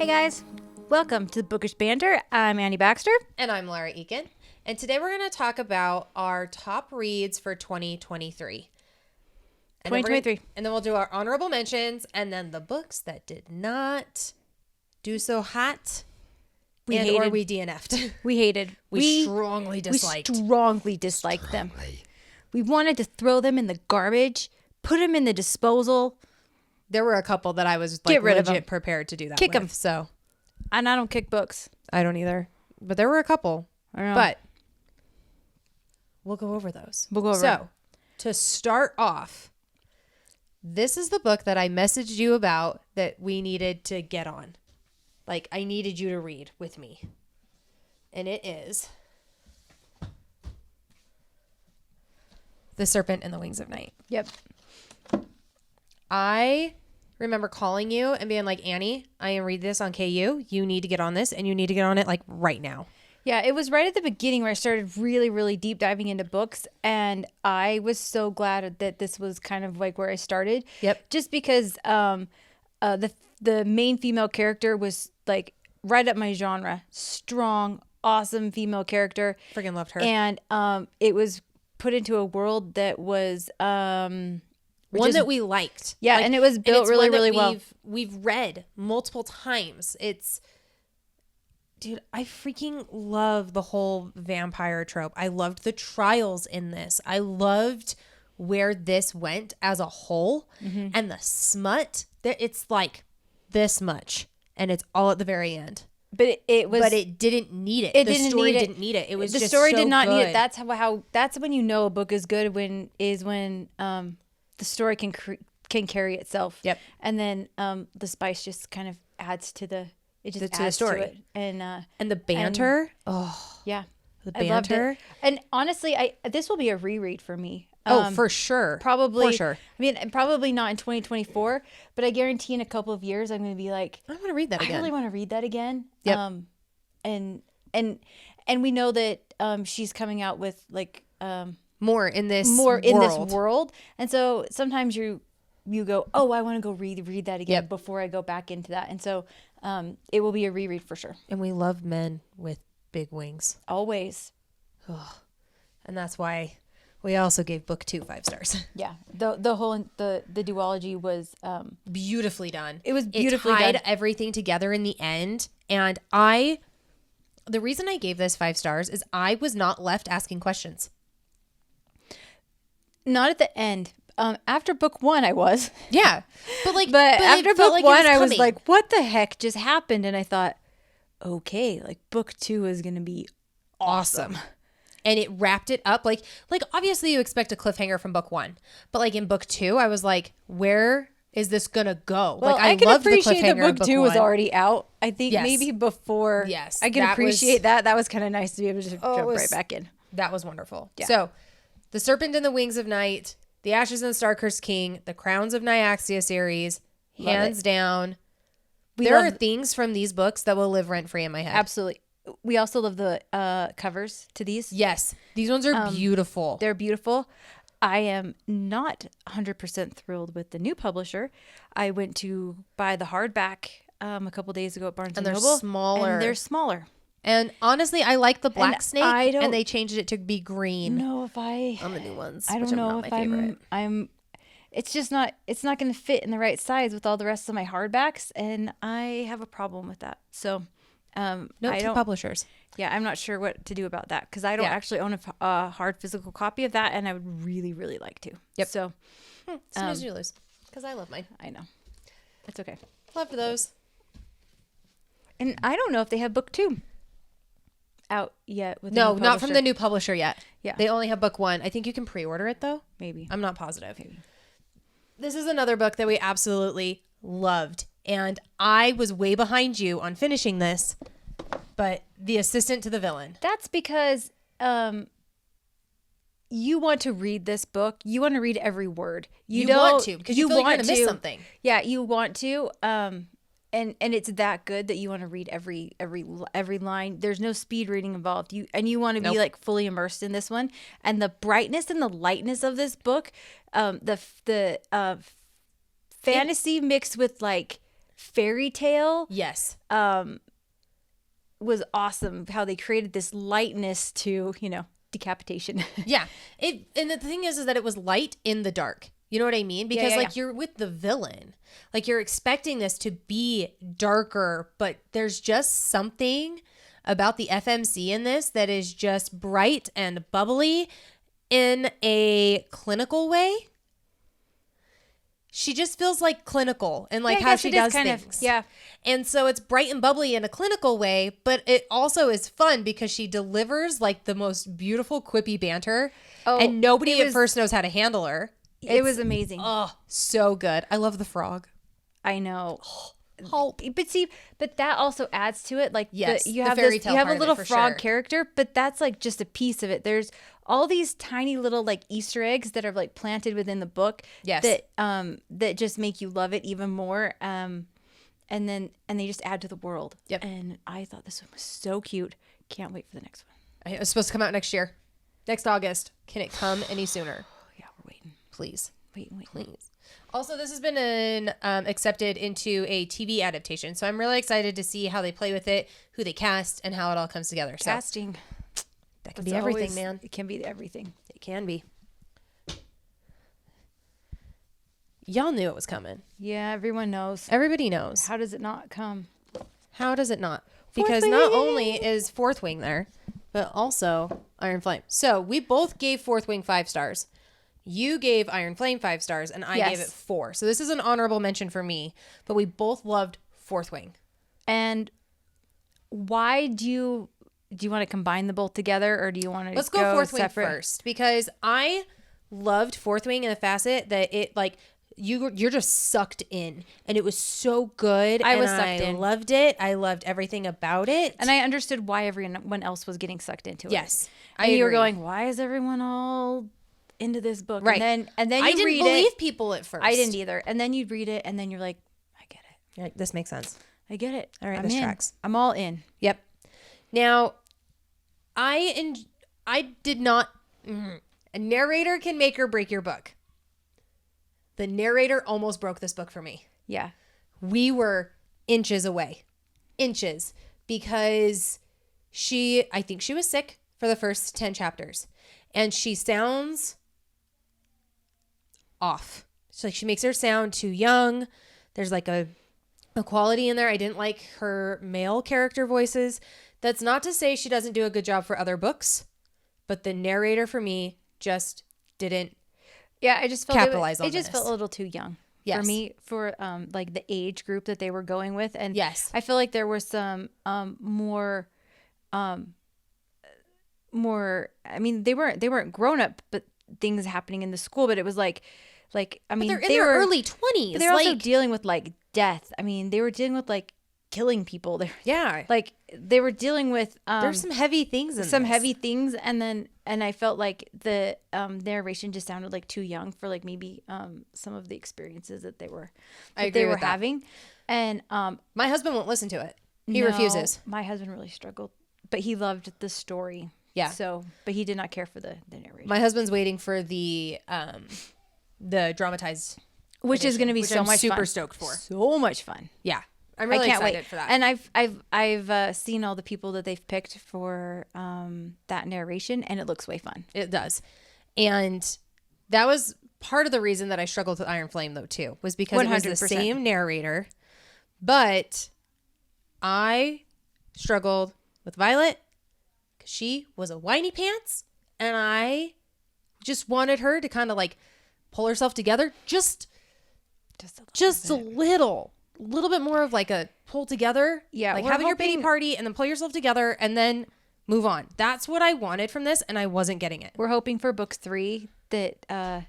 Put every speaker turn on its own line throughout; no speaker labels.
Hey guys, welcome to the Bookish Banter. I'm Annie Baxter.
And I'm Laura Eakin. And today we're going to talk about our top reads for 2023. And then we'll do our honorable mentions and then the books that did not do so hot. We DNF'd.
We hated.
We strongly disliked.
We strongly disliked them. We wanted to throw them in the garbage, put them in the disposal.
There were a couple that I was like legit prepared to do that.
Kick them.
So,
and I don't kick books.
I don't either. But there were a couple.
I know.
But we'll go over those.
So,
to start off, this is the book that I messaged you about that we needed to get on. Like, I needed you to read with me. And it is The Serpent and the Wings of Night.
Yep.
I remember calling you and being like, Annie, I am reading this on KU. You need to get on this and you need to get on it like right now.
Yeah, it was right at the beginning where I started really, really deep diving into books. And I was so glad that this was kind of like where I started.
Yep.
Just because the main female character was like right up my genre. Strong, awesome female character.
Freaking loved her.
And it was put into a world that was...
one that we liked.
Yeah, like, and it was built really, really well.
We've read multiple times. Dude, I freaking love the whole vampire trope. I loved the trials in this. I loved where this went as a whole. Mm-hmm. And the smut, it's like this much. And it's all at the very end.
But it
didn't need it. The story didn't need it. It was just so good. The story did not need it.
That's when you know a book is good when the story can carry itself.
Yep.
And then the spice just kind of adds to the
story.
To it. And
the banter.
Yeah.
The banter. I loved it.
And honestly, this will be a reread for me.
For sure.
Probably.
For sure.
I mean, probably not in 2024, but I guarantee in a couple of years I'm going to be like,
I want to read that again.
I really want to read that again.
Yep.
And we know that she's coming out with like
more in this
world. And so sometimes you go, oh, I want to go read that again before I go back into that. And so it will be a reread for sure.
And we love men with big wings.
Always.
And that's why we also gave book 2 5 stars.
Yeah. The whole the duology was
beautifully done.
It was beautifully done.
It tied everything together in the end. And the reason I gave this 5 stars is I was not left asking questions.
Not at the end. After book 1, I was.
Yeah. But
after book 1, I was like, what the heck just happened? And I thought, okay, like book 2 is going to be awesome.
And it wrapped it up. Like obviously you expect a cliffhanger from book 1. But like in book 2, I was like, where is this going to go?
Well,
like I
can
loved
appreciate
the cliffhanger
that book 2 was already out. I think maybe before.
Yes.
I can appreciate that. That was kind of nice to be able to jump right back in.
That was wonderful. Yeah. So, The Serpent and the Wings of Night, The Ashes and the Star-Cursed King, the Crowns of Nyaxia series, hands down. There are things from these books that will live rent-free in my head.
Absolutely. We also love the covers to these.
Yes. These ones are beautiful.
They're beautiful. I am not 100% thrilled with the new publisher. I went to buy the hardback a couple days ago at Barnes & Noble.
And
they're smaller.
And honestly, I like the black snake, and they changed it to be green.
No,
on the new ones.
I don't know if I'm. It's just not. It's not going to fit in the right size with all the rest of my hardbacks, and I have a problem with that. So,
publishers.
Yeah, I'm not sure what to do about that because I don't actually own a hard physical copy of that, and I would really, really like to.
Yep.
So,
snooze you lose, because I love mine.
I know. It's okay.
Loved those.
And I don't know if they have book 2 out yet. With
no, not from the new publisher yet.
Yeah.
They only have book 1. I think you can pre-order it though.
Maybe.
I'm not positive. Maybe. This is another book that we absolutely loved. And I was way behind you on finishing this, but The Assistant to the Villain.
That's because you want to read this book. You want to read every word. You
want to because you feel like you're going to miss something.
Yeah, you want to. And it's that good that you want to read every line. There's no speed reading involved. You want to be like fully immersed in this one. And the brightness and the lightness of this book, the fantasy mixed with like fairy tale.
Yes.
Was awesome how they created this lightness to, decapitation.
Yeah. And the thing is that it was light in the dark. You know what I mean? Because you're with the villain. Like you're expecting this to be darker, but there's just something about the FMC in this that is just bright and bubbly in a clinical way. She just feels like clinical and like how she does things.
Yeah.
And so it's bright and bubbly in a clinical way, but it also is fun because she delivers like the most beautiful quippy banter. Oh, and nobody at first knows how to handle her.
It was amazing.
Oh, so good. I love the frog.
I know.
Hope.
But that also adds to it. Like,
yes,
you have a little frog character, but that's like just a piece of it. There's all these tiny little like Easter eggs that are like planted within the book.
Yes.
That just make you love it even more. And they just add to the world.
Yep.
And I thought this one was so cute. Can't wait for the next one.
It's supposed to come out next year, next August. Can it come any sooner?
Yeah, we're waiting.
Please.
Wait.
Please. Also, this has been accepted into a TV adaptation, so I'm really excited to see how they play with it, who they cast, and how it all comes together.
Casting.
So, that can be everything, man.
It can be everything.
It can be. Y'all knew it was coming.
Yeah, everyone knows.
Everybody knows.
How does it not come?
How does it not? Because not only is Fourth Wing there, but also Iron Flame. So we both gave Fourth Wing 5 stars. You gave Iron Flame 5 stars, and I gave it 4. So this is an honorable mention for me, but we both loved Fourth Wing.
And why do you want to combine them both together, or do you want to
Let's go Fourth Wing first, because I loved Fourth Wing in the facet that it like you're just sucked in, and it was so good.
I was sucked in.
I loved it. I loved everything about it,
and I understood why everyone else was getting sucked into it.
Yes,
and you were going, why is everyone all into this book?
Right.
And then
I didn't believe people at first.
I didn't either. And then you'd read it, and then you're like, I get it.
You're like, this makes sense.
I get it.
All right, this tracks.
I'm all in.
Yep. Now, I did not. A narrator can make or break your book. The narrator almost broke this book for me.
Yeah.
We were inches away. Inches. Because I think she was sick for the first 10 chapters. And she sounds off. It's like she makes her sound too young. There's like a quality in there. I didn't like her male character voices. That's not to say she doesn't do a good job for other books, but the narrator for me just didn't
I just felt
capitalize on
it just felt a little too young for me, for like the age group that they were going with. And I feel like there was some more I mean, they weren't grown up, but things happening in the school, but it was like I mean,
they're in their early 20s.
They're also dealing with like death. I mean, they were dealing with like killing people. Like they were dealing with
there's some heavy things
heavy things, and I felt like the narration just sounded like too young for like maybe some of the experiences that they were having. And
my husband won't listen to it. He refuses.
My husband really struggled, but he loved the story.
Yeah.
So, but he did not care for the narration.
My husband's waiting for the dramatized,
which is going to be so much fun.
Super stoked for.
So much fun.
Yeah. I'm really excited for that.
And I've seen all the people that they've picked for that narration, and it looks way fun.
It does. And that was part of the reason that I struggled with Iron Flame though too, was because 100%. It was the same narrator, but I struggled with Violet because she was a whiny pants, and I just wanted her to kind of like pull herself together just a little bit more of like a pull together.
Yeah.
Like having your pity party and then pull yourself together and then move on. That's what I wanted from this, and I wasn't getting it.
We're hoping for book 3 that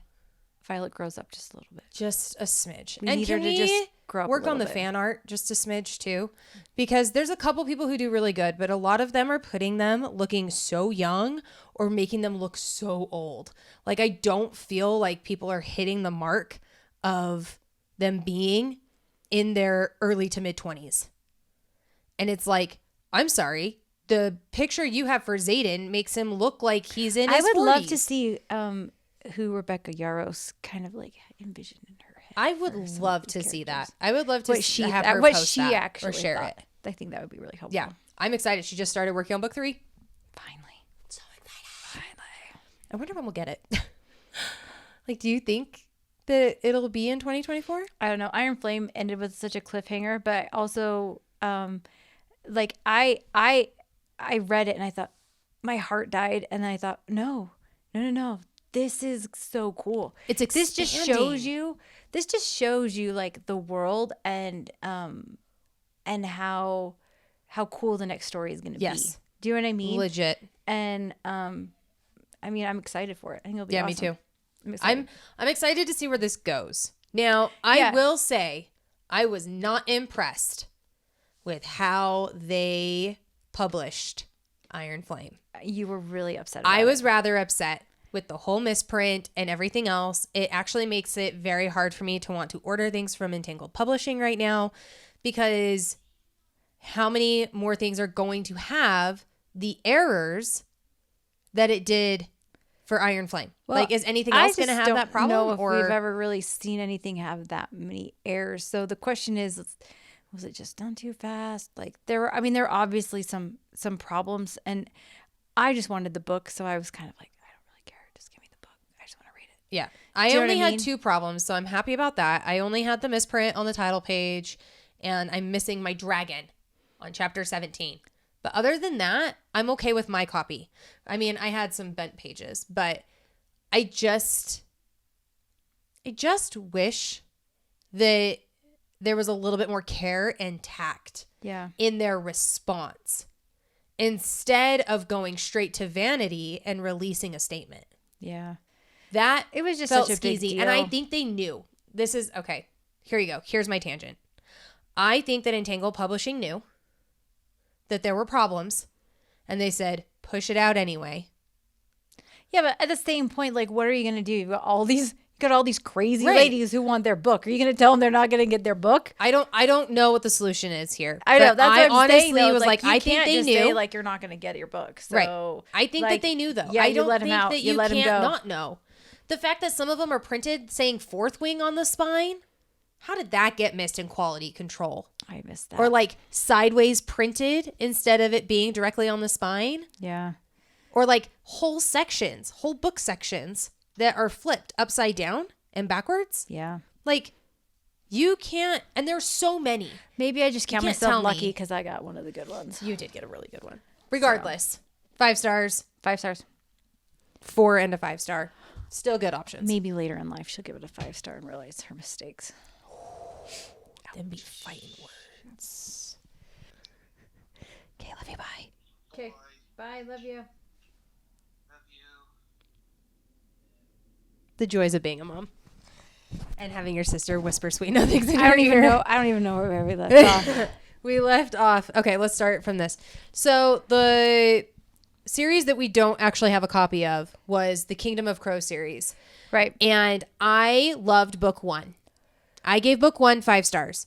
Violet grows up just a little bit.
Just a smidge.
We need her to just grow up
work on the fan art just a smidge too, because there's a couple people who do really good, but a lot of them are putting them looking so young or making them look so old. Like I don't feel like people are hitting the mark of them being in their early to mid 20s. And it's like, I'm sorry, the picture you have for Xaden makes him look like he's in his 40s.
I would love to see who Rebecca Yarros kind of like envisioned in her
I would love to see that. I would love to have her
what
post
she
that
actually
or share
thought.
it.
I think that would be really helpful.
Yeah. I'm excited. She just started working on book 3.
Finally.
So excited. Finally. I wonder when we'll get it. Like, do you think that it'll be in 2024?
I don't know. Iron Flame ended with such a cliffhanger, but also, like I read it and I thought my heart died, and I thought, no. This is so cool.
It's expanding.
This just shows you like the world and how cool the next story is going to be. Do you know what I mean?
Legit.
And I mean, I'm excited for it. I think it'll be awesome.
Me too. I'm excited to see where this goes. Now, I will say I was not impressed with how they published Iron Flame.
You were really upset about
I was rather upset with the whole misprint and everything else. It actually makes it very hard for me to want to order things from Entangled Publishing right now, because how many more things are going to have the errors that it did for Iron Flame? Well, like, is anything else going to have that problem?
I don't know if we've ever really seen anything have that many errors. So the question is, was it just done too fast? Like there were obviously some problems, and I just wanted the book. So I was kind of like, I don't really care. Just give me the book. I just want to read it.
Yeah. I only had 2 problems. So I'm happy about that. I only had the misprint on the title page, and I'm missing my dragon on chapter 17. But other than that, I'm okay with my copy. I mean, I had some bent pages, but I just wish that there was a little bit more care and tact in their response, instead of going straight to vanity and releasing a statement.
Yeah.
That
it was just
felt
such a big deal.
And I think they knew. This is okay. Here you go. Here's my tangent. I think that Entangled Publishing knew that there were problems, and they said, push it out anyway.
Yeah, but at the same point, like, what are you going to do? You've got all these crazy ladies who want their book. Are you going to tell them they're not going to get their book?
I don't know what the solution is here.
I know. That's what I'm
honestly
saying, though.
was like, I think they knew.
Say, like, you're not going to get your book. So,
right. I think that they knew, though.
Yeah,
I don't
let him
think
out.
that you
let
can't
him go.
not know. The fact that some of them are printed saying 4th wing on the spine, how did that get missed in quality control?
I missed that.
Or like sideways printed instead of it being directly on the spine.
Yeah.
Or like whole book sections that are flipped upside down and backwards.
Yeah.
Like, you can't, and there's so many.
Maybe I just count myself lucky because I got one of the good ones.
You did get a really good one. Regardless, 5 stars.
5 stars.
4 and a 5-star. Still good options.
Maybe later in life she'll give it a 5-star and realize her mistakes.
Then be fighting words. Okay, love you. Bye.
Okay. Bye. Love you.
The joys of being a mom. And having your sister whisper sweet nothings in
I
your ear.
I don't even know where we left off.
We left off. Okay, let's start from this. So the series that we don't actually have a copy of was the Kingdom of Crow series.
Right.
And I loved book 1. I gave book 1 5 stars.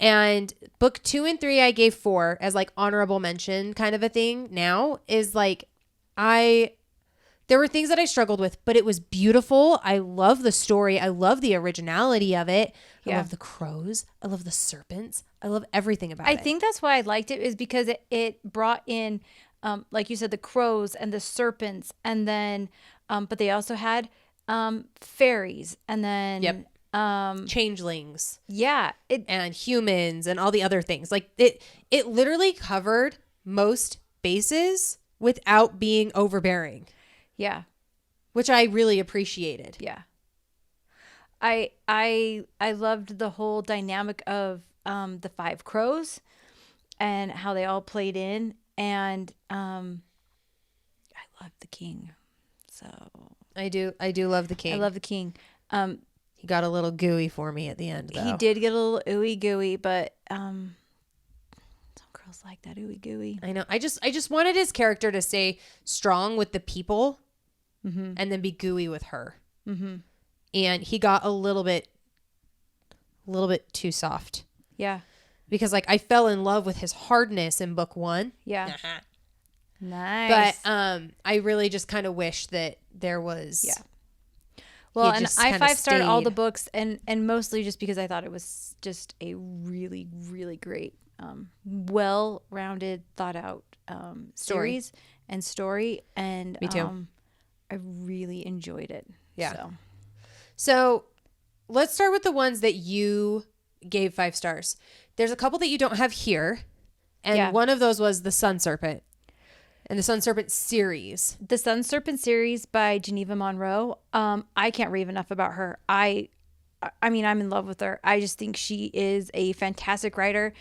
And book 2 and 3 I gave 4 as like honorable mention kind of a thing. Now is like there were things that I struggled with, but it was beautiful. I love the story. I love the originality of it. I love the crows. I love the serpents. I love everything about it.
I think that's why I liked it, is because it brought in, like you said, the crows and the serpents, and then, but they also had fairies, and then
changelings.
Yeah.
And humans and all the other things. Like it literally covered most bases without being overbearing.
Yeah.
Which I really appreciated.
Yeah. I loved the whole dynamic of the 5 crows and how they all played in, and I love the king. So
I do love the king.
I love the king.
He got a little gooey for me at the end, though.
He did get a little ooey gooey, but some girls like that ooey gooey.
I know. I just wanted his character to stay strong with the people, and then be gooey with her. Mm-hmm. And he got a little bit too soft.
Yeah.
Because like I fell in love with his hardness in book 1.
Yeah. Nice.
But I really just kind of wish that there was
Well, and I 5-starred all the books, and mostly just because I thought it was just a really, really great, well-rounded, thought-out series and story. And
me too.
I really enjoyed it.
Yeah. So let's start with the ones that you gave 5 stars. There's a couple that you don't have here, and one of those was The Sun Serpent. And the Sun Serpent series.
The Sun Serpent series by Geneva Monroe. I can't rave enough about her. I mean, I'm in love with her. I just think she is a fantastic writer.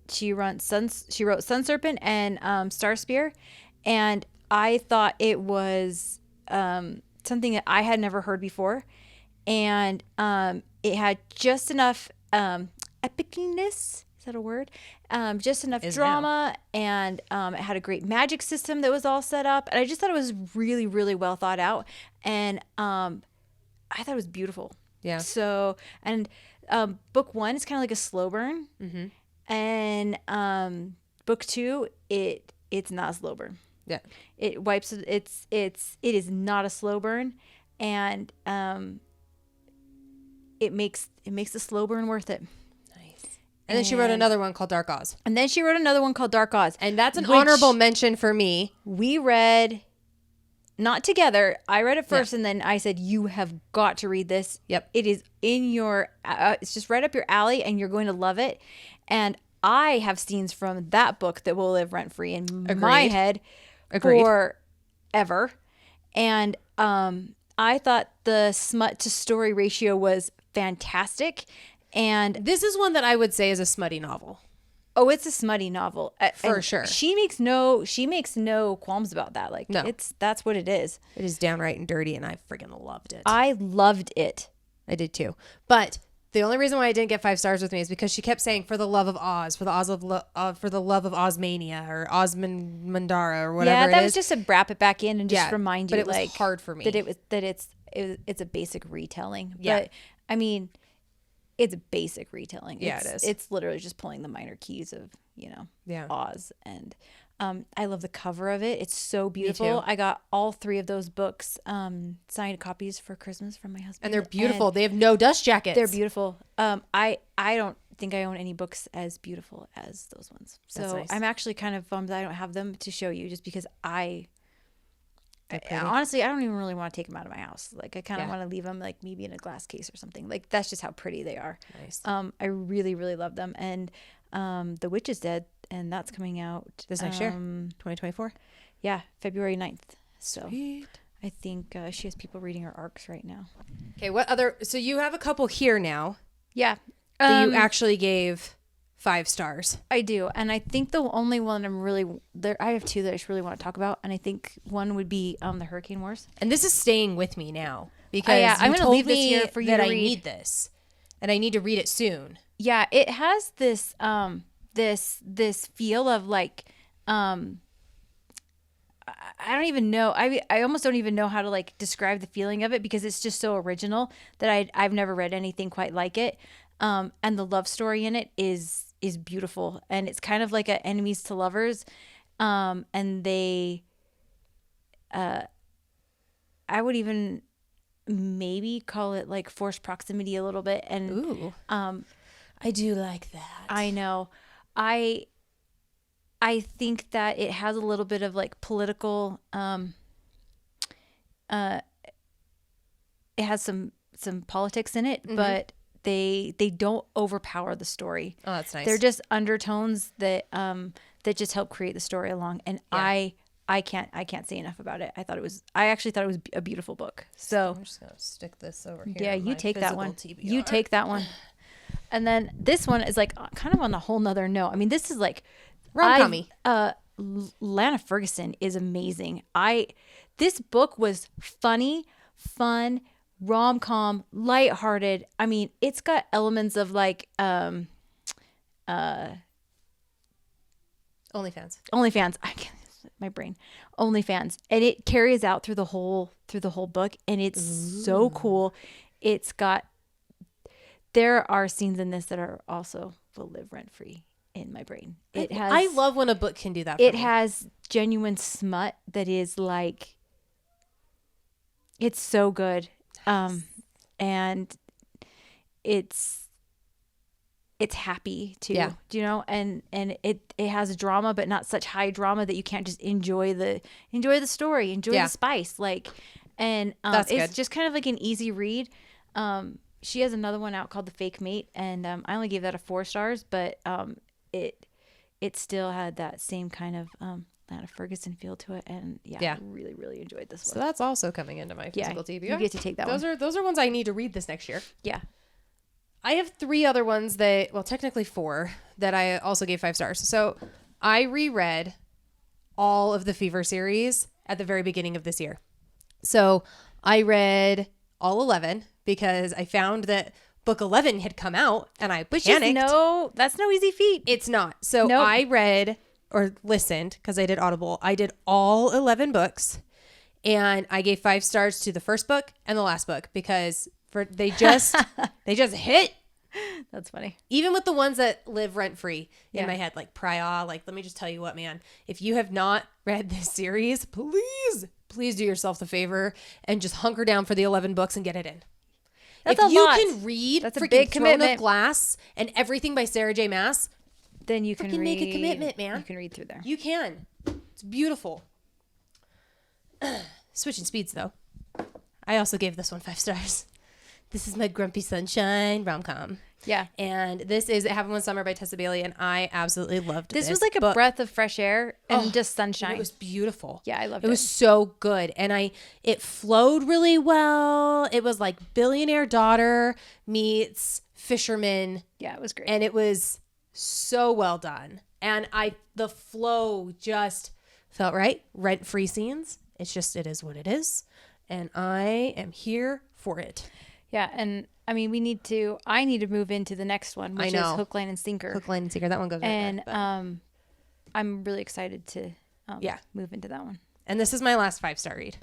She wrote Sun Serpent and Star Spear, and I thought it was something that I had never heard before, and it had just enough epicness. Is that a word? Just enough drama, and it had a great magic system that was all set up. And I just thought it was really, really well thought out. And I thought it was beautiful.
Yeah.
So, and book 1 is kind of like a slow burn. Mm-hmm. And book 2, it's not a slow burn.
Yeah.
It wipes it is not a slow burn, and it makes the slow burn worth it.
And then she wrote another one called Dark Oz.
And that's
an honorable mention for me.
We read, not together. I read it first, and then I said, you have got to read this.
Yep.
It is in your, it's just right up your alley, and you're going to love it. And I have scenes from that book that will live rent-free in my head forever. And I thought the smut to story ratio was fantastic. And
this is one that I would say is a smutty novel.
Oh, it's a smutty novel
for sure.
She makes no qualms about that. Like, no. That's what it is.
It is downright and dirty, and I friggin' loved it.
I loved it.
I did too. But the only reason why I didn't get 5 stars with me is because she kept saying "for the love of Oz," for the love of Ozmania or Osmandara or whatever.
Yeah, that was just to wrap it back in and just remind you.
But it was hard for me
that it's a basic retelling. Yeah. But I mean, it's a basic retelling.
Yeah, it is.
It's literally just pulling the minor keys of, Oz. And I love the cover of it. It's so beautiful. Me too. I got all 3 of those books signed copies for Christmas from my husband.
And they're beautiful. And they have no dust jackets.
They're beautiful. I don't think I own any books as beautiful as those ones. So nice. I'm actually kind of bummed that I don't have them to show you, just because honestly, I don't even really want to take them out of my house. Like, I kind of want to leave them, like, maybe in a glass case or something. Like, that's just how pretty they are.
Nice.
I really, really love them. And The Witch is Dead, and that's coming out
this next year, 2024.
Yeah, February 9th. So
sweet.
I think she has people reading her arcs right now.
Okay, what other? So you have a couple here now.
Yeah.
That you actually gave 5 stars.
I do. And I think the only one I have 2 that I just really want to talk about. And I think one would be the Hurricane Wars.
And this is staying with me now because
I'm going to leave this here for you
that
to
I
read.
need this, and I need to read it soon.
Yeah, it has this this feel of like I don't even know. I almost don't even know how to like describe the feeling of it, because it's just so original that I've never read anything quite like it. And the love story in it is beautiful, and it's kind of like a enemies to lovers, and they I would even maybe call it like forced proximity a little bit. And
ooh, I do like that.
I know. I think that it has a little bit of like political it has some politics in it, but they don't overpower the story.
Oh, that's nice.
They're just undertones that just help create the story along. And I can't say enough about it. I actually thought it was a beautiful book. So
I'm just gonna stick this over here.
Yeah, you take that one. You take that one. And then this one is like kind of on a whole nother note. I mean, this is like
rom-commy.
Lana Ferguson is amazing. This book was funny, fun, rom-com, lighthearted. I mean, it's got elements of like
OnlyFans.
I can't, my brain. OnlyFans. And it carries out through the whole book, and it's so cool. There are scenes in this that are also will live rent free in my brain.
I love when a book can do that for me.
It has genuine smut that is like, it's so good. And it's happy too.
Yeah.
Do you know? And it has drama, but not such high drama that you can't just enjoy the story, enjoy the spice. Like, and
That's
it's
good.
just kind of like an easy read. She has another one out called The Fake Mate, and I only gave that a 4 stars, but it still had that same kind of that Ferguson feel to it, and I really, really enjoyed this one.
So that's also coming into my physical TBR.
You get to take that one.
Those are ones I need to read this next year.
Yeah.
I have 3 other ones that, well, technically 4 that I also gave 5 stars. So I reread all of the Fever series at the very beginning of this year. So I read all 11 because I found that book 11 had come out and I panicked.
That's no easy feat.
It's not. So I read or listened, because I did Audible. I did all 11 books, and I gave 5 stars to the first book and the last book because they just hit.
That's funny.
Even with the ones that live rent free in my head, like Priya, like, let me just tell you what, man, if you have not read this series, please do yourself the favor and just hunker down for the 11 books and get it in.
That's
if
a
you
lot.
can read
That's a
freaking
big
Throne
commitment.
of Glass and everything by Sarah J. Maas,
then you can
make a commitment, man.
You can read through there.
You can. It's beautiful. Switching speeds, though. I also gave this one 5 stars. This is my Grumpy Sunshine rom-com.
Yeah.
And this is It Happened One Summer by Tessa Bailey, and I absolutely loved this.
This was like a breath of fresh air and just sunshine.
It was beautiful.
Yeah, I loved it.
It was so good. And it flowed really well. It was like billionaire daughter meets fisherman.
Yeah, it was great.
And it was so well done. And the flow just felt right. Rent-free scenes. It is what it is. And I am here for it.
Yeah, and I mean, I need to move into the next one, which is Hook, Line, and Sinker.
Hook, Line, and Sinker. That one goes right
and
there,
I'm really excited to move into that one.
And this is my last 5-star read.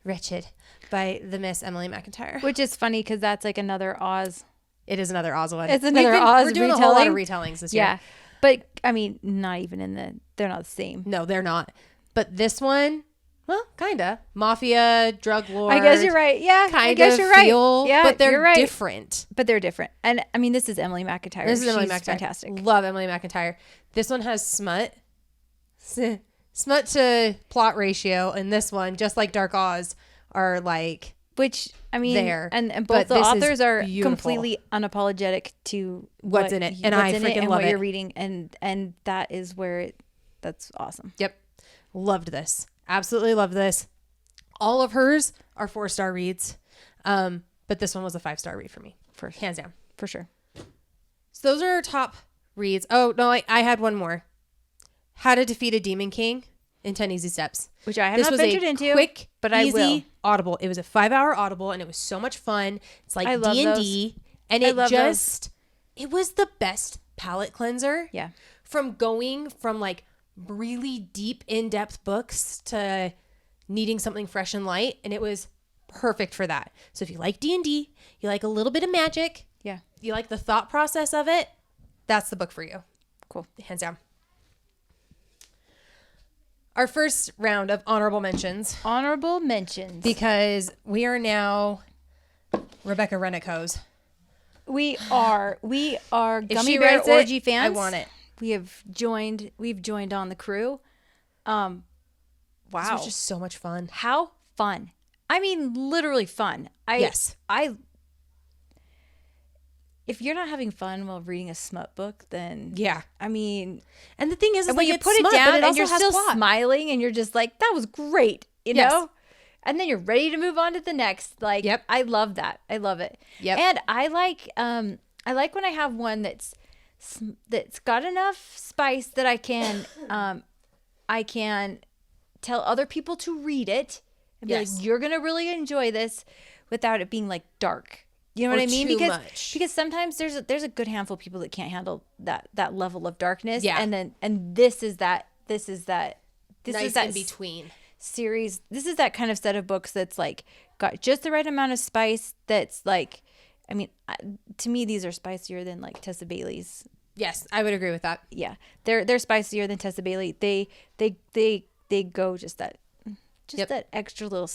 Wretched by the Miss Emily McIntyre.
Which is funny because that's like another Oz.
It is another Oz one.
It's another Oz
We're doing
retelling.
a whole lot of retellings this year.
Yeah, but I mean, not even they're not the same.
No, they're not. But this one, well, kinda. Mafia, drug lord.
I guess you're right. Yeah, I guess you're right. Yeah,
but they're
you're right.
different.
But they're different. And I mean, this is Emily McIntyre.
This is Emily
She's
McIntyre.
Fantastic.
Love Emily McIntyre. This one has smut. Smut to plot ratio. And this one, just like Dark Oz, are like...
Which, I mean,
there.
And both the authors are
beautiful.
completely unapologetic to
what's in it. And I freaking love
what
it.
you're reading. And that is where that's awesome.
Yep. Loved this. Absolutely loved this. All of hers are 4-star reads. But this one was a 5-star read for me. Hands down.
For sure.
So those are our top reads. Oh, no, I had one more. How to Defeat a Demon King in 10 Easy Steps.
Which I have not ventured into.
Quick,
but
easy
I will.
Audible. It was a 5-hour Audible, and it was so much fun. It's like D&D. And it was the best palate cleanser.
Yeah.
From going from like really deep, in-depth books to needing something fresh and light. And it was perfect for that. So if you like D&D, you like a little bit of magic.
Yeah.
You like the thought process of it. That's the book for you.
Cool.
Hands down. Our first round of honorable mentions.
Honorable mentions.
Because we are now Rebecca Rennickos.
We are
If
Gummy
she
Bear
writes
Orgy
it,
fans.
I want it.
We've joined on the crew. Wow.
This was just so much fun.
How fun. I mean, literally fun.
Yes.
If you're not having fun while reading a smut book, then
yeah,
I mean,
and the thing is
when
like
you put
smut,
it down
it
and you're
has
still
plot.
smiling and you're just like, that was great, you know? And then you're ready to move on to the next. Like,
yep.
I love that. I love it.
Yep.
And I like when I have one that's got enough spice that I can tell other people to read it and be like, you're gonna really enjoy this, without it being like dark. You know what I mean? Because sometimes there's a good handful of people that can't handle that level of darkness.
Yeah.
And this is that
in between
series. This is that kind of set of books that's like got just the right amount of spice. That's like, I mean, to me, these are spicier than like Tessa Bailey's.
Yes, I would agree with that.
Yeah, they're spicier than Tessa Bailey. They go just that extra little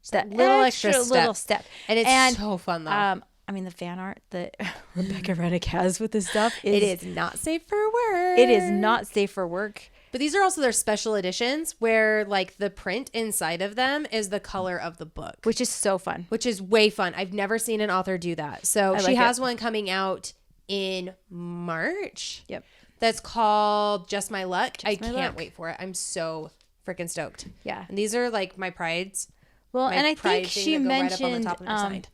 that
little extra
little step.
And it's so fun though.
I mean, the fan art that Rebecca Reddick has with this stuff
it is not safe for work.
It is not safe for work.
But these are also their special editions where like the print inside of them is the color of the book.
Which is so fun.
Which is way fun. I've never seen an author do that. So she has one coming out in March.
Yep.
That's called Just My Luck. I can't wait for it. I'm so freaking stoked.
Yeah.
And these are like my prides.
Well, and I think she mentioned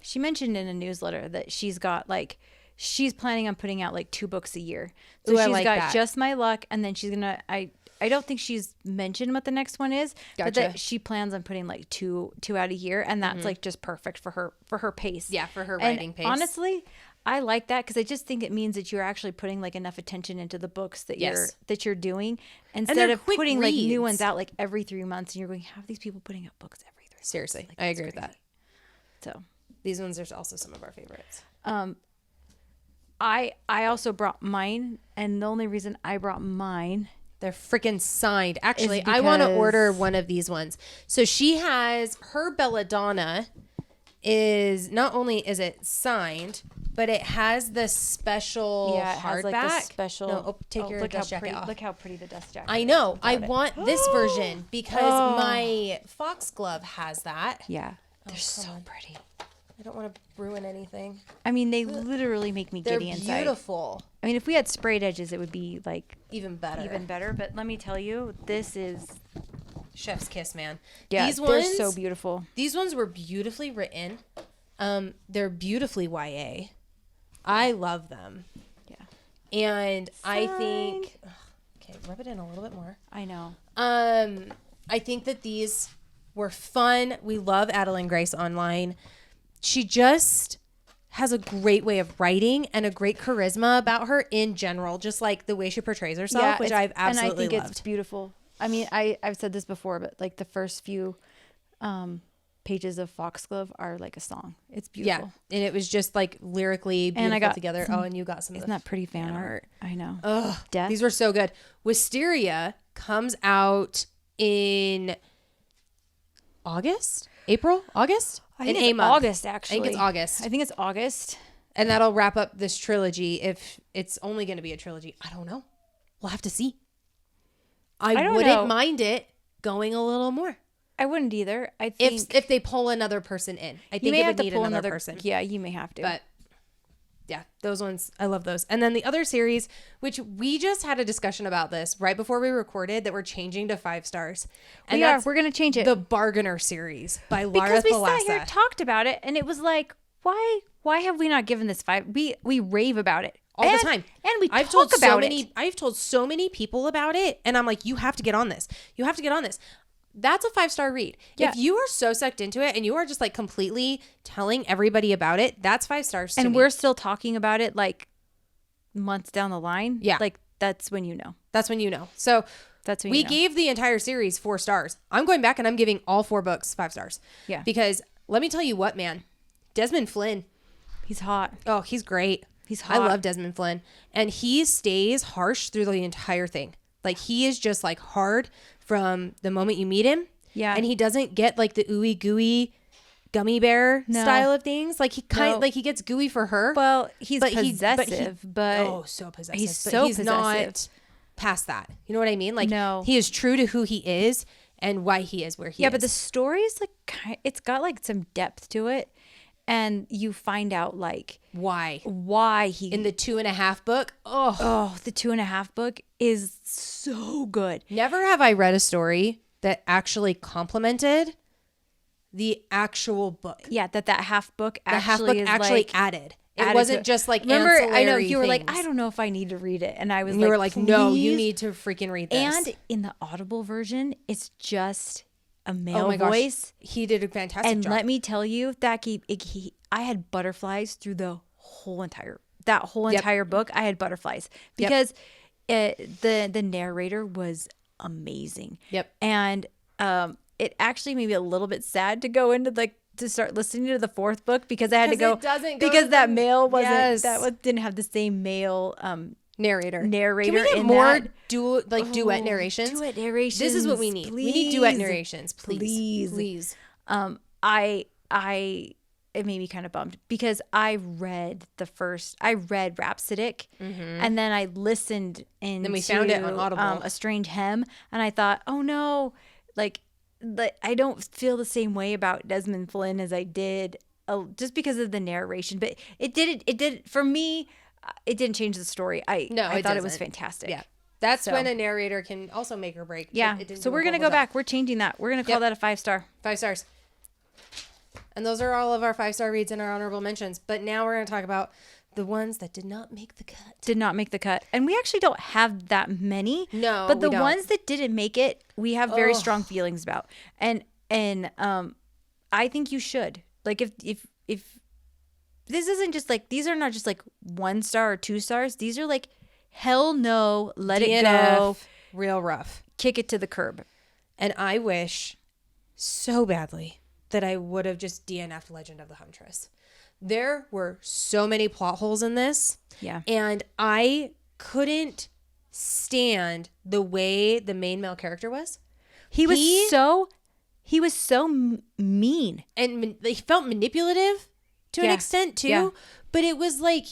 she mentioned in a newsletter that she's got like she's planning on putting out like 2 books a year. So she's got Just My Luck, and then she's gonna I don't think she's mentioned what the next one is, but that she plans on putting like two out a year, and that's like just perfect for her pace.
Yeah, for her writing pace.
Honestly, I like that because I just think it means that you're actually putting like enough attention into the books that you're doing instead of putting like new ones out like every 3 months, and you're going, how are these people putting out books every 3 months?
Seriously,
like,
I agree with that.
So
these ones are also some of our favorites.
I also brought mine, and the only reason I brought mine,
they're freaking signed. Actually, I want to order one of these ones. So she has her Belladonna is not only is it signed, but it has the special hardback. Like the
special.
No, take your dust jacket off.
Look how pretty the dust jacket.
I know. I want this version because my foxglove has that.
Yeah, they're so pretty.
I don't want to ruin anything.
I mean, they literally make me giddy inside.
They're beautiful.
I mean, if we had sprayed edges, it would be like
even better.
But let me tell you, this is
chef's kiss, man.
Yeah, they're so beautiful.
These ones were beautifully written. They're beautifully YA. I love them. Yeah. And I think okay, rub it in a little bit more.
I know.
I think that these were fun. We love Adeline Grace online. She just has a great way of writing and a great charisma about her in general, just like the way she portrays herself, which I've absolutely loved.
And I think it's beautiful. I mean, I've said this before, but like the first few pages of Foxglove are like a song. It's beautiful.
Yeah, and it was just like lyrically beautiful together. And you got some
isn't that pretty fan art? I know.
Ugh, these were so good. Wisteria comes out in August?
I think it's August, actually.
I think it's August. And that'll wrap up this trilogy. If it's only going to be a trilogy, I don't know. We'll have to see. I wouldn't mind it going a little more.
I wouldn't either. I think
if they pull another person in, I think it would need another person.
Yeah, you may have to.
But yeah, those ones, I love those. And then the other series, which we just had a discussion about this right before we recorded, that we're changing to 5 stars. And
we're going to change it.
The Bargainer series by Lara Thalassa.
Because we sat here and talked about it, and it was like, why have we not given this 5? We rave about it
all the time.
And we talk about it.
I've told so many people about it, and I'm like, you have to get on this. You have to get on this. That's a 5-star read. Yeah. If you are so sucked into it and you are just like completely telling everybody about it, that's 5 stars to me.
And we're still talking about it like months down the line.
Yeah.
Like that's when you know.
That's when you know. So
that's when
we gave the entire series 4 stars. I'm going back and I'm giving all 4 books 5 stars.
Yeah.
Because let me tell you what, man. Desmond Flynn.
He's hot.
Oh, he's great.
He's hot.
I love Desmond Flynn. And he stays harsh through the entire thing. Like he is just like hard from the moment you meet him.
Yeah.
And he doesn't get like the ooey gooey gummy bear style of things. Like he like he gets gooey for her.
Well, he's possessive, but
oh, so possessive.
He's so possessive.
Not past that. You know what I mean? Like he is true to who he is and why he is where he is.
Yeah, but the story's like it's got like some depth to it. And you find out like
why
he
in the 2.5 book.
The 2.5 book is so good.
Never have I read a story that actually complemented the actual book.
Yeah, that half book actually
added. It wasn't just like
remember. I know
things.
you were like, I don't know if I need to read it, and I was
and you were like, no, you need to freaking read this.
And in the Audible version, it's just a male voice.
He did a fantastic job.
And let me tell you, that I had butterflies through the whole entire book. I had butterflies because the narrator was amazing.
Yep.
And it actually made me a little bit sad to go into to start listening to the 4th book because I had to go because that male wasn't didn't have the same male
narrator.
Can we
get more duet narrations?
Duet narrations.
This is what we need.
Please.
We need duet narrations, please.
Please. it made me kind of bummed because I read Rhapsodic, and then I listened into
then we found it on Audible.
A Strange Hem, and I thought, oh no, like I don't feel the same way about Desmond Flynn as I did just because of the narration, but it did for me. It didn't change the story. I thought it was fantastic.
Yeah. That's when a narrator can also make or break.
Yeah. So we're going to go back. We're changing that. We're going to call that a 5-star.
5 stars. And those are all of our 5-star reads and our honorable mentions. But now we're going to talk about the ones that did not make the cut.
Did not make the cut. And we actually don't have that many.
No,
but the ones that didn't make it, we have very strong feelings about. And I think you should. Like if this isn't just like, these are not just like 1 star or 2 stars. These are like, hell no, let DNF, it go.
Real rough.
Kick it to the curb.
And I wish so badly that I would have just DNF'd Legend of the Huntress. There were so many plot holes in this.
Yeah.
And I couldn't stand the way the main male character was.
He was so mean.
And he felt manipulative to an extent too. Yeah. But it was like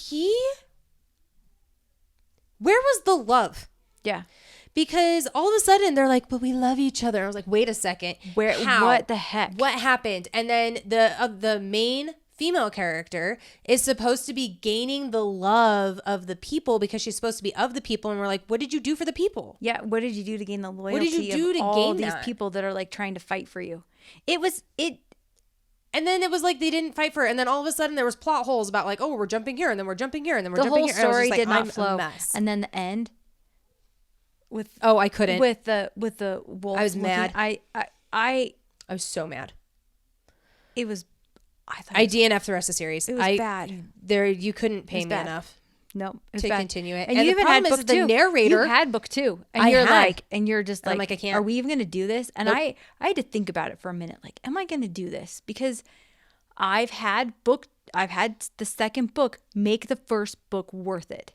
where was the love?
Yeah.
Because all of a sudden they're like, but we love each other. I was like, wait a second. How?
What the heck?
What happened? And then the main female character is supposed to be gaining the love of the people because she's supposed to be of the people. And we're like, what did you do for the people?
Yeah. What did you do to gain the loyalty
what did you do
of
to
all
gain
these
that?
people that are like trying to fight for you?
And then it was like they didn't fight for it. And then all of a sudden there was plot holes about like, oh, we're jumping here and then we're jumping here and then we're jumping here.
The whole story
did
not flow. And then the end
I couldn't
with the wolf.
I was mad.
I
was so mad.
It was.
I DNF'd the rest of the series.
It was bad.
You couldn't pay me enough.
No,
to continue it.
And you even had book 2.
The narrator.
You had book 2, and you're just like,
I can't.
Are we even going to do this? And
nope.
I had to think about it for a minute. Like, am I going to do this? Because I've had the second book make the first book worth it,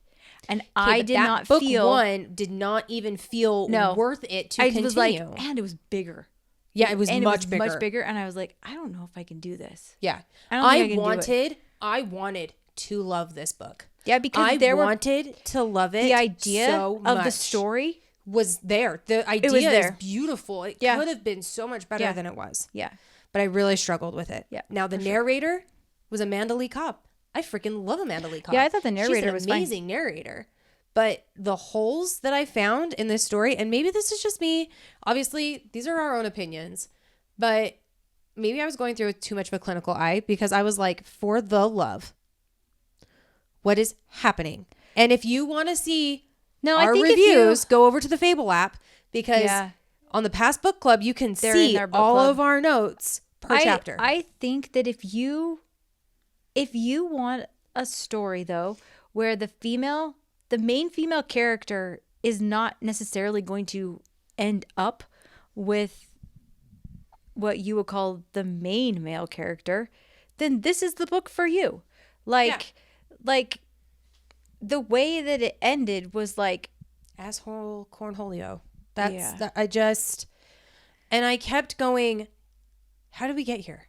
and I did not
book
feel
1 did not even feel worth it to continue.
I was like, and it was bigger.
Yeah, it was much bigger,
and I was like, I don't know if I can do this.
Yeah,
I
wanted to love this book.
Yeah, because
I wanted to love it.
The idea
so
of the story
was there. The idea is beautiful. It could have been so much better than it was.
Yeah.
But I really struggled with it.
Yeah.
Now the narrator was Amanda Lee Cobb. I freaking love Amanda Lee Cobb.
Yeah, I thought the narrator was
amazing narrator. But the holes that I found in this story, and maybe this is just me, obviously these are our own opinions, but maybe I was going through with too much of a clinical eye because I was like, for the love, what is happening? And if you want to see our reviews, go over to the Fable app because on the past book club, you can see all of our notes per chapter.
I think that if you want a story though, where the main female character is not necessarily going to end up with what you would call the main male character, then this is the book for you. Like the way that it ended was like
asshole cornholio. And I kept going, how did we get here?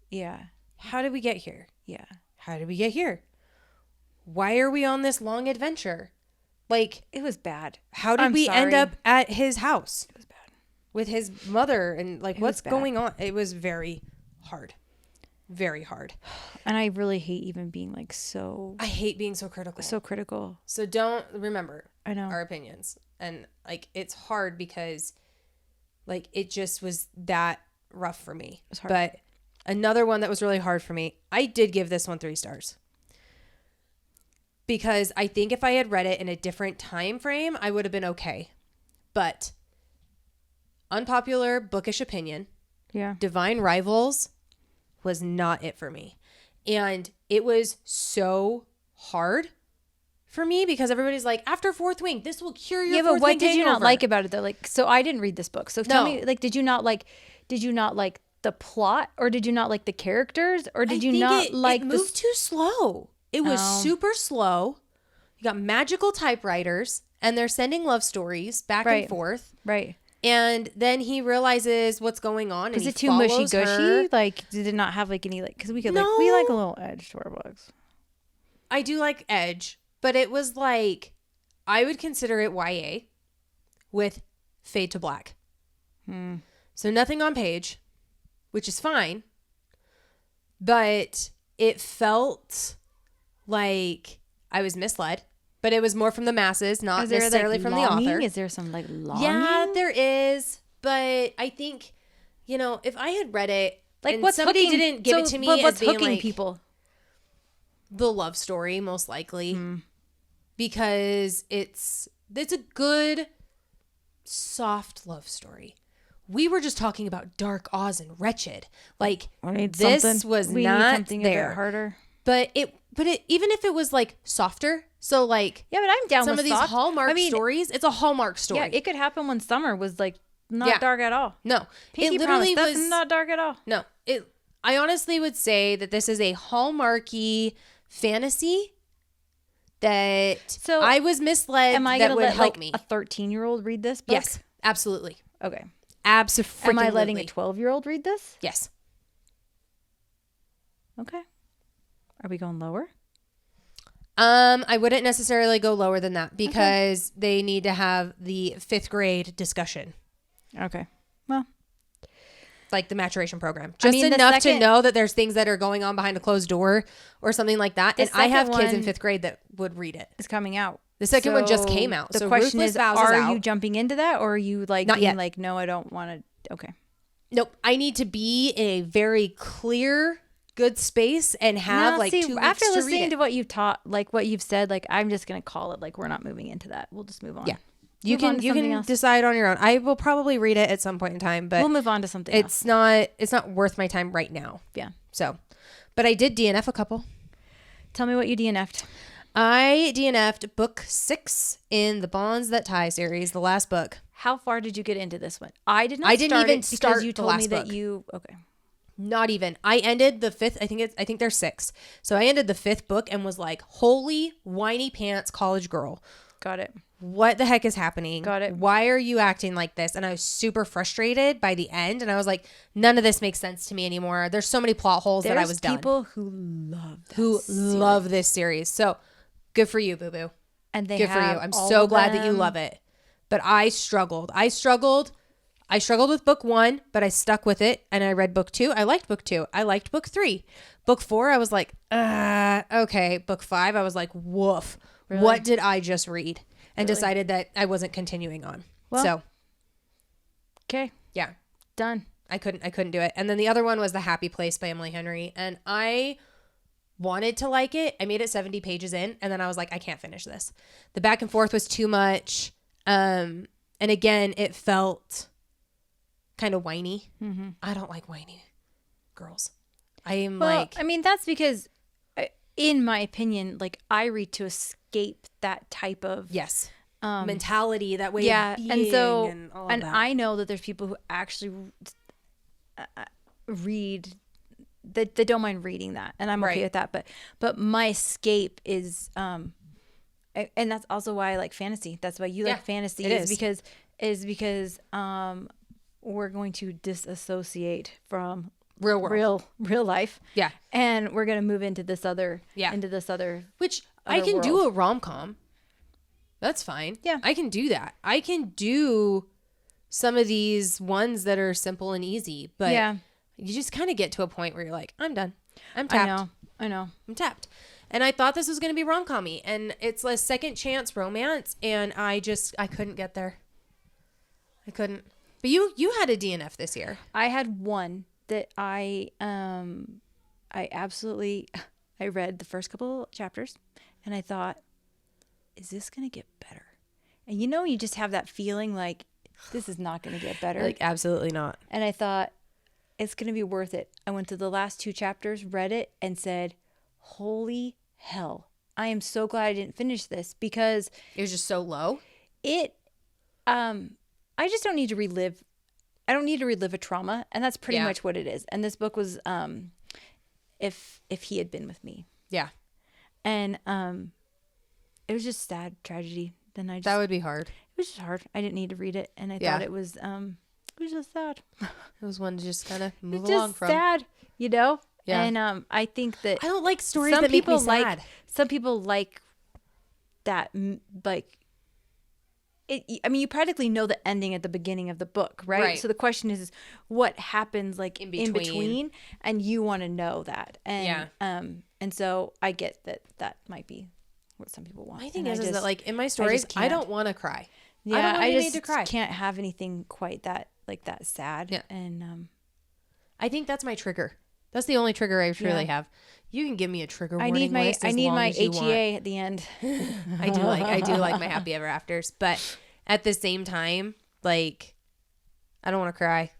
Yeah.
How did we get here?
Yeah.
How did we get here? Why are we on this long adventure? Like,
it was bad.
How did we end up at his house? It was bad. With his mother and like, what's going on? It was very hard. Very hard.
And I really hate even being like so.
I hate being so critical.
So critical.
So don't remember
our
opinions. And like, it's hard because like, it just was that rough for me.
It was hard.
But another one that was really hard for me, I did give this one 3 stars. Because I think if I had read it in a different time frame, I would have been okay. But unpopular bookish opinion.
Yeah.
Divine Rivals was not it for me. And it was so hard for me because everybody's like, after Fourth Wing, this will cure your Fourth Wing. Yeah, but what
did you not like about it though? Like, so I didn't read this book. So tell me, like, did you not like the plot, or did you not like the characters, or did you not like
it moved too slow? It was super slow. You got magical typewriters and they're sending love stories back and forth.
Right.
And then he realizes what's going on.
Was it too mushy gushy? Like, did it not have like any like? Because we like we like a little edge to our books.
I do like edge, but it was like I would consider it YA with fade to black. So nothing on page, which is fine, but it felt like I was misled. But it was more from the masses, not necessarily from the author.
Is there some like longing?
Yeah, there is. But I think, if I had read it, like
what's
somebody
hooking,
didn't give it to me
what's
as being
hooking
like
people?
The love story, most likely, because it's a good, soft love story. We were just talking about Dark Oz and Wretched. Like this was not there.
A bit harder.
But even if it was like softer, so like
but I'm down
some
with
of these Hallmark stories. It's a Hallmark story.
Yeah, it could happen when summer was like not dark at all.
No,
Pinky
it literally
Promise,
was
not dark at all.
No, I honestly would say that this is a Hallmarky fantasy that I was misled.
Am I
that
gonna
would
let
help
like
me
a 13-year-old read this book?
Yes, absolutely.
Okay.
Absolutely.
Am I letting a 12-year-old read this?
Yes.
Okay. Are we going lower?
I wouldn't necessarily go lower than that because they need to have the 5th grade discussion.
Okay. Well,
like the maturation program. Just enough to know that there's things that are going on behind a closed door or something like that. And I have kids in 5th grade that would read it.
It's coming out.
The second one just came out.
The question is, are you jumping into that or are you like
not
being
yet.
Like, no, I don't want to. Okay.
Nope. I need to be in a very clear, good space and have 2 weeks
after
to
listening
read it.
to what you've taught, like what you've said, like I'm just going to call it like we're not moving into that. We'll just move on.
Yeah. You can decide on your own. I will probably read it at some point in time, but
we'll move on to something
else. It's not worth my time right now.
Yeah.
So, but I did DNF a couple.
Tell me what you DNF'd.
I DNF'd book 6 in the Bonds That Tie series, the last book.
How far did you get into this one? I didn't even start
you
told me that you okay.
Not even. I ended the 5th. I think there's 6. So I ended the 5th book and was like, holy whiny pants college girl.
Got it.
What the heck is happening?
Got it.
Why are you acting like this? And I was super frustrated by the end. And I was like, none of this makes sense to me anymore. There's so many plot holes that I was done.
There's people who
love this series. So good for you, Boo Boo.
And
good for you. I'm so glad that you love it. But I struggled. I struggled with book 1, but I stuck with it. And I read book 2. I liked book 2. I liked book 3. Book 4, I was like, okay. Book 5, I was like, woof. Really? What did I just read? And decided that I wasn't continuing on. Well, so.
Okay.
Yeah.
Done.
I couldn't do it. And then the other one was The Happy Place by Emily Henry. And I wanted to like it. I made it 70 pages in. And then I was like, I can't finish this. The back and forth was too much. And again, it felt kind of whiny. Mm-hmm. I don't like whiny girls. I mean,
that's because, in my opinion, like I read to escape that type of
mentality, that way of being,
and so
and all
and
that.
I know that there's people who actually read that don't mind reading that, and I'm okay with that. But my escape is and that's also why I like fantasy. That's why you like fantasy is because we're going to disassociate from real life.
Yeah.
And we're going to move into this other
which I can do a rom-com. That's fine.
Yeah.
I can do that. I can do some of these ones that are simple and easy, but you just kind of get to a point where you're like, I'm done. I'm tapped.
I know.
I'm tapped. And I thought this was going to be rom-com-y, and it's a second chance romance, and I couldn't get there. I couldn't. But you had a DNF this year.
I had one that I read the first couple chapters and I thought, is this going to get better? And you just have that feeling like this is not going to get better.
Like, absolutely not.
And I thought it's going to be worth it. I went to the last 2 chapters, read it and said, holy hell. I am so glad I didn't finish this because
it was just so low.
I just don't need to relive. I don't need to relive a trauma, and that's pretty much what it is. And this book was, if he had been with me.
Yeah.
And it was just sad tragedy. Then that
would be hard.
was just hard. I didn't need to read it, and I thought it was just sad.
It was one to just kind of move
it's
along
just
from.
Sad, you know.
Yeah.
And I think that
I don't like stories that make me sad.
Some people like that, like. I mean, you practically know the ending at the beginning of the book, right? So the question is what happens like in between, and you want to know that. And and so I get that might be what some people want.
My thing is that like in my stories, I don't want to cry.
Yeah, I just can't have anything quite that sad.
Yeah.
And
I think that's my trigger. That's the only trigger I truly have. You can give me a trigger warning list.
I need my HEA at the end.
I do like my happy ever afters, but at the same time, like, I don't want to cry.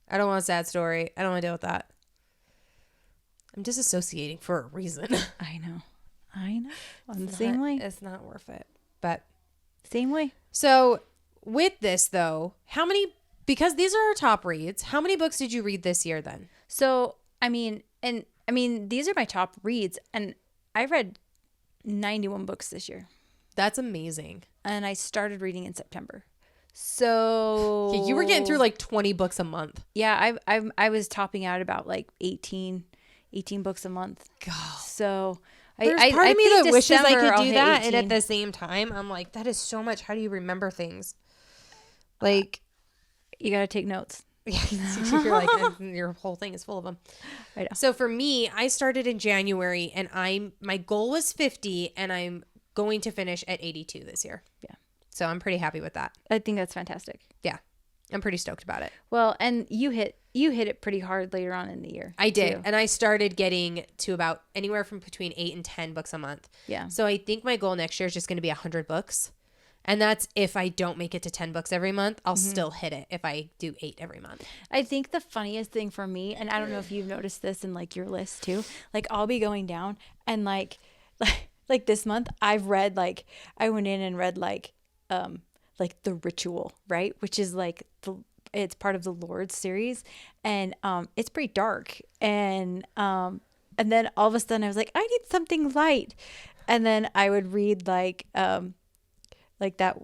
I don't want a sad story. I don't want to deal with that. I'm disassociating for a reason.
I know. I'm the same way.
It's not worth it. But
same way.
So with this though, because these are our top reads, how many books did you read this year then?
So I mean, these are my top reads, and I read 91 books this year.
That's amazing.
And I started reading in September. So
you were getting through like 20 books a month.
Yeah, I was topping out about like 18 books a month.
God.
So
there's part of me that wishes I could do that,
18.
and at the same time, I'm like, that is so much. How do you remember things? Like,
you got to take notes.
You're like, your whole thing is full of them.
I know.
So for me, I started in January, and my goal was 50, and I'm going to finish at 82 this year.
Yeah.
So I'm pretty happy with that.
I think that's fantastic.
Yeah. I'm pretty stoked about it.
Well, and you hit it pretty hard later on in the year.
I did. Too. And I started getting to about anywhere from between 8 and 10 books a month.
Yeah.
So I think my goal next year is just going to be 100 books. And that's if I don't make it to 10 books every month, I'll still hit it if I do 8 every month.
I think the funniest thing for me, and I don't know if you've noticed this in like your list too, like I'll be going down and like this month I've read I went in and read like The Ritual, right? Which is like it's part of the Lord's series, and it's pretty dark, and then all of a sudden I was like, I need something light, and then I would read like that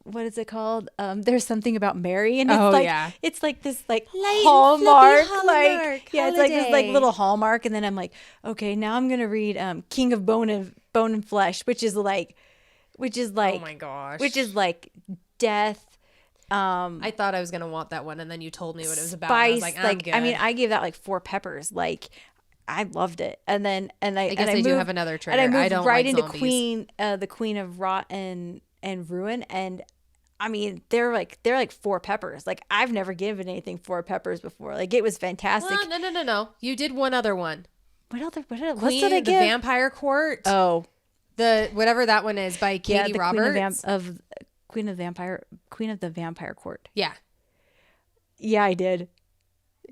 what is it called? There's Something About Mary, and it's like this like Hallmark, it's like this like little Hallmark, and then I'm like, okay, now I'm gonna read King of Bone and Flesh, which is like oh my gosh, which is like death.
I thought I was gonna want that one, and then you told me what it was about.
Spice,
and I was like, I'm good.
I mean, I gave that like 4 peppers. Like, I loved it. And then I guess
I do have another trigger.
And I moved
don't
right
like
into
zombies.
the Queen of Rot and Ruin, and I mean, they're like 4 peppers. Like, I've never given anything 4 peppers before. Like, it was fantastic.
Well, no. You did one other one.
What did I give?
The Vampire Court.
Oh,
the whatever that one is by Katie Roberts.
Queen of the Vampire Court.
Yeah.
Yeah, I did.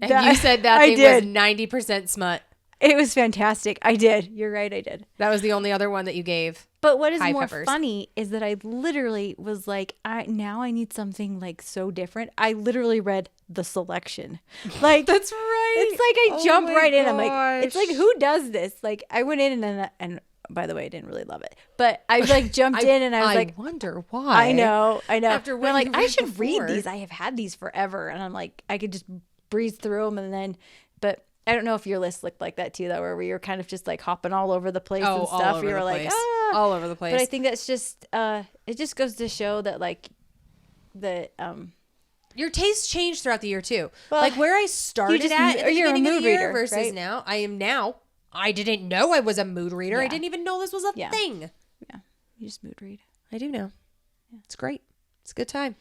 And you said that thing was 90% smut.
It was fantastic. I did. You're right. I did.
That was the only other one that you gave.
But what is more funny is that I literally was like, I need something like so different. I literally read The Selection. Like, that's right. It's like I jumped right in. I'm like, it's like, who does this? Like, I went in and by the way, I didn't really love it, but I like jumped in and I was like,
I wonder why.
I know.
After when
like, I should read these. I have had these forever, and I'm like, I could just breeze through them, and then, but I don't know if your list looked like that too, though, where you were kind of just like hopping all over the place and stuff. You were like,
all over the place.
But I think that's just, it just goes to show that like
your tastes change throughout the year too. Well, like where I started at the
you're
beginning
a mood
of the year
reader
versus
right?
now. I didn't know I was a mood reader.
Yeah.
I didn't even know this was a thing.
Yeah, you just mood read.
I do now. Yeah. It's great. It's a good time.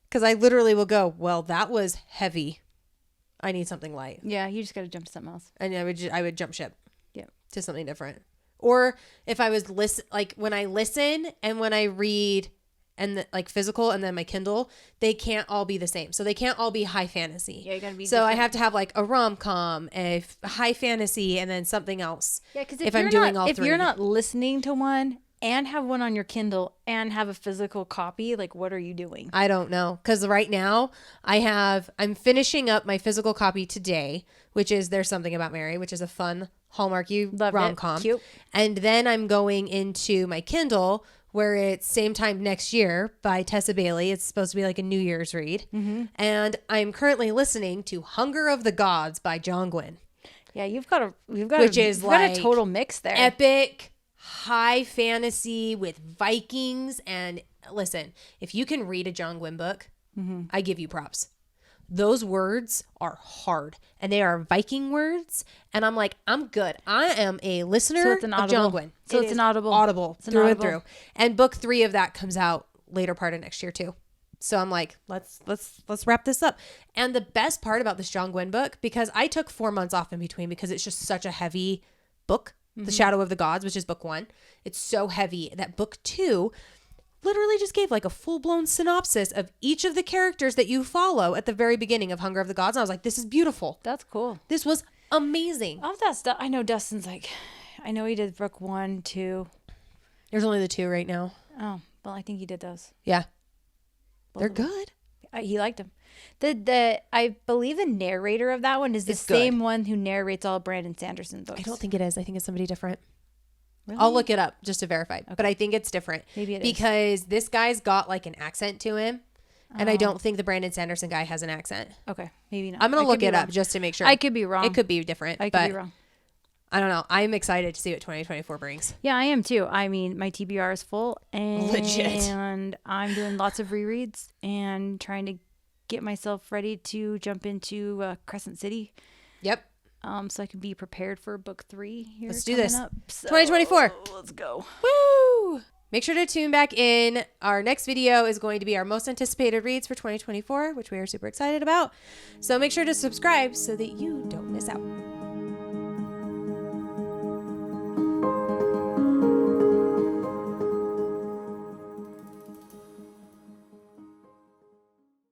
Because I literally will go, well, that was heavy. I need something light.
Yeah, you just got to jump to something else.
And I would jump ship.
Yeah.
To something different. Or if I was when I listen and when I read and like physical and then my Kindle, they can't all be the same. So they can't all be high fantasy.
Yeah, you gotta be.
So different. I have to have like a rom-com, a high fantasy, and then something else.
Yeah, because
if I'm doing all three.
If you're not listening to one and have one on your Kindle and have a physical copy, like what are you doing?
I don't know. Because right now I'm finishing up my physical copy today, which is There's Something About Mary, which is a fun Hallmarky rom-com.
Cute.
And then I'm going into my Kindle, where it's Same Time Next Year by Tessa Bailey. It's supposed to be like a New Year's read. And I'm currently listening to Hunger of the Gods by John Gwynne.
Yeah, you've got
a
total mix there.
Epic, high fantasy with Vikings. And listen, if you can read a John Gwynne book, I give you props. Those words are hard, and they are Viking words. And I'm like, I'm good. I am a listener of John Gwynne.
So it's an audible.
Audible through and through. And book 3 of that comes out later part of next year too. So I'm like, let's wrap this up. And the best part about this John Gwynne book, because I took 4 months off in between because it's just such a heavy book, The Shadow of the Gods, which is book 1. It's so heavy that book 2 literally just gave like a full-blown synopsis of each of the characters that you follow at the very beginning of Hunger of the Gods. And I was like, this is beautiful.
That's cool.
This was amazing.
All that stuff. I know Dustin's like, I know he did book 1, 2.
There's only the 2 right now.
Oh, well, I think he did those.
Yeah. They're good.
He liked them. I believe the narrator of that one is the same one who narrates all Brandon Sanderson's books.
I don't think it is. I think it's somebody different.
Really?
I'll look it up just to verify. Okay. But I think it's different.
Maybe it
is. Because this guy's got like an accent to him. And I don't think the Brandon Sanderson guy has an accent.
Okay. Maybe not.
I'm going to look it up just to make sure.
I could be wrong.
It could be different.
I could be wrong.
I don't know. I'm excited to see what 2024 brings.
Yeah, I am too. I mean, my TBR is full. And
legit.
And I'm doing lots of rereads and trying to get myself ready to jump into Crescent City.
Yep.
So I can be prepared for book 3 here.
Let's do this.
So,
2024.
Let's go.
Woo! Make sure to tune back in. Our next video is going to be our most anticipated reads for 2024, which we are super excited about. So make sure to subscribe so that you don't miss out.